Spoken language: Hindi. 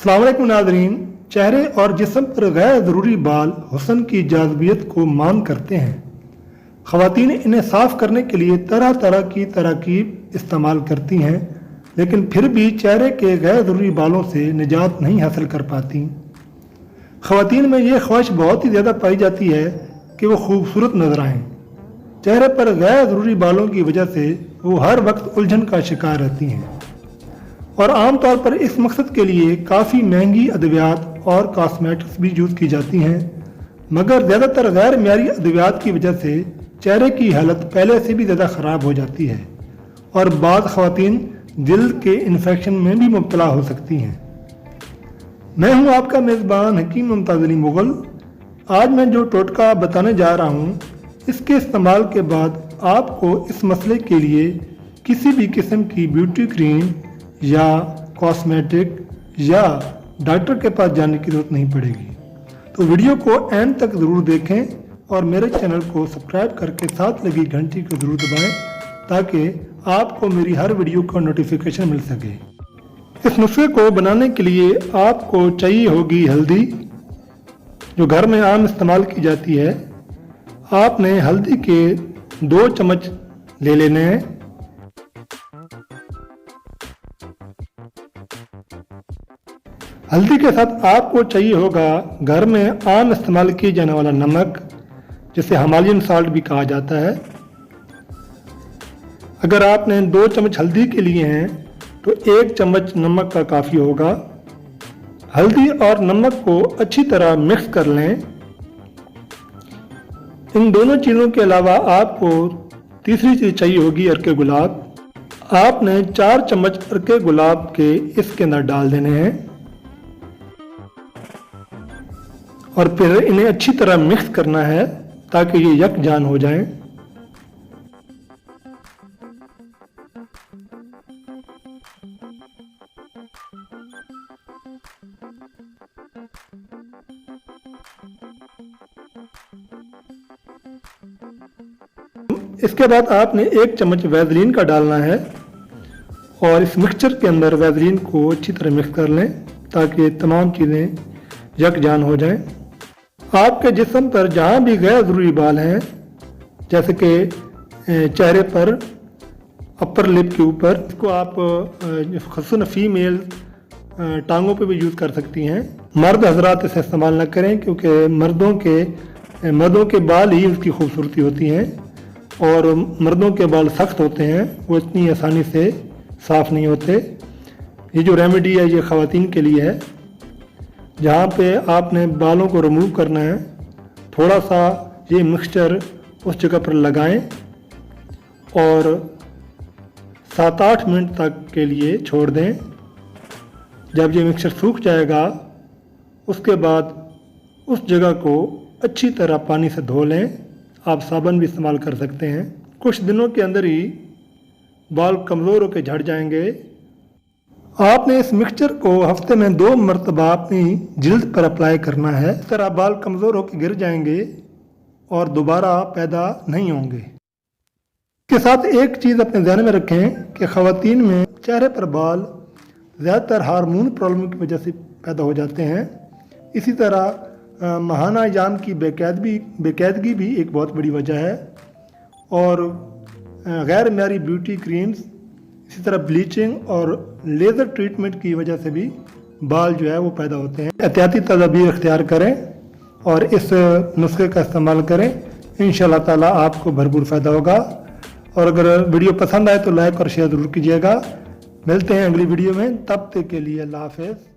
अस्सलाम वालेकुम नाज़रीन। चेहरे और जिस्म पर गैर ज़रूरी बाल हुस्न की जाज़बियत को मान करते हैं। ख़वातीन इन्हें साफ़ करने के लिए तरह तरह की तरकीब इस्तेमाल करती हैं, लेकिन फिर भी चेहरे के गैर ज़रूरी बालों से निजात नहीं हासिल कर पाती। ख़वातीन में ये ख्वाहिश बहुत ही ज़्यादा पाई जाती है कि वो खूबसूरत नजर आएँ। चेहरे पर गैर ज़रूरी बालों की वजह से वो हर वक्त उलझन का शिकार रहती हैं और आम तौर पर इस मकसद के लिए काफ़ी महंगी अद्वियात और कॉस्मेटिक्स भी यूज़ की जाती हैं, मगर ज़्यादातर गैर मियारी अद्वियात की वजह से चेहरे की हालत पहले से भी ज़्यादा ख़राब हो जाती है और बाज़ ख़वातीन जल्द के इन्फेक्शन में भी मुब्तला हो सकती हैं। मैं हूं आपका मेज़बान हकीम मुमताज़ अली मुग़ल। आज मैं जो टोटका बताने जा रहा हूं, इसके इस्तेमाल के बाद आपको इस मसले के लिए किसी भी किस्म की ब्यूटी क्रीम या कॉस्मेटिक या डॉक्टर के पास जाने की ज़रूरत नहीं पड़ेगी। तो वीडियो को एंड तक ज़रूर देखें और मेरे चैनल को सब्सक्राइब करके साथ लगी घंटी को ज़रूर दबाएं ताकि आपको मेरी हर वीडियो का नोटिफिकेशन मिल सके। इस नुस्खे को बनाने के लिए आपको चाहिए होगी हल्दी, जो घर में आम इस्तेमाल की जाती है। आपने हल्दी के 2 चम्मच ले लेने हैं। हल्दी के साथ आपको चाहिए होगा घर में आम इस्तेमाल किए जाने वाला नमक, जिसे हिमालयन साल्ट भी कहा जाता है। अगर आपने 2 चम्मच हल्दी के लिए हैं तो 1 चम्मच नमक का काफ़ी होगा। हल्दी और नमक को अच्छी तरह मिक्स कर लें। इन दोनों चीज़ों के अलावा आपको तीसरी चीज़ चाहिए होगी अर्के गुलाब। आपने 4 चम्मच अर्के गुलाब के इसके अंदर डाल देने हैं और फिर इन्हें अच्छी तरह मिक्स करना है ताकि ये यकजान हो जाएं। इसके बाद आपने 1 चम्मच वैसलीन का डालना है और इस मिक्सचर के अंदर वैसलीन को अच्छी तरह मिक्स कर लें ताकि तमाम चीज़ें यकजान हो जाएं। आपके जिस्म पर जहाँ भी गैर ज़रूरी बाल हैं, जैसे कि चेहरे पर अपर लिप के ऊपर, इसको आप ख़ुसूसन फीमेल टांगों पे भी यूज़ कर सकती हैं। मर्द हजरात इसे इस्तेमाल न करें क्योंकि मर्दों के बाल ही उसकी खूबसूरती होती हैं और मर्दों के बाल सख्त होते हैं, वो इतनी आसानी से साफ़ नहीं होते। ये जो रेमेडी है ये ख़वातीन के लिए है। जहाँ पे आपने बालों को रिमूव करना है, थोड़ा सा ये मिक्सचर उस जगह पर लगाएं और 7-8 मिनट तक के लिए छोड़ दें। जब ये मिक्सचर सूख जाएगा उसके बाद उस जगह को अच्छी तरह पानी से धो लें। आप साबुन भी इस्तेमाल कर सकते हैं। कुछ दिनों के अंदर ही बाल कमज़ोर होकर झड़ जाएंगे। आपने इस मिक्सचर को हफ्ते में 2 मरतबा अपनी जिल्द पर अप्लाई करना है। इस तरह बाल कमज़ोर होकर गिर जाएंगे और दोबारा पैदा नहीं होंगे। इसके साथ एक चीज़ अपने ध्यान में रखें कि ख़वातीन में चेहरे पर बाल ज़्यादातर हार्मोन प्रॉब्लम की वजह से पैदा हो जाते हैं। इसी तरह माहाना अय्याम की बेकायदगी भी एक बहुत बड़ी वजह है और गैर मियारी ब्यूटी क्रीम्स, इसी तरह ब्लीचिंग और लेज़र ट्रीटमेंट की वजह से भी बाल जो है वो पैदा होते हैं। एहतियाती तदाबीर इख्तियार करें और इस नुस्खे का इस्तेमाल करें। इंशाअल्लाह ताला आपको भरपूर फ़ायदा होगा। और अगर वीडियो पसंद आए तो लाइक और शेयर ज़रूर कीजिएगा। मिलते हैं अगली वीडियो में, तब तक के लिए अल्लाह हाफ़िज़।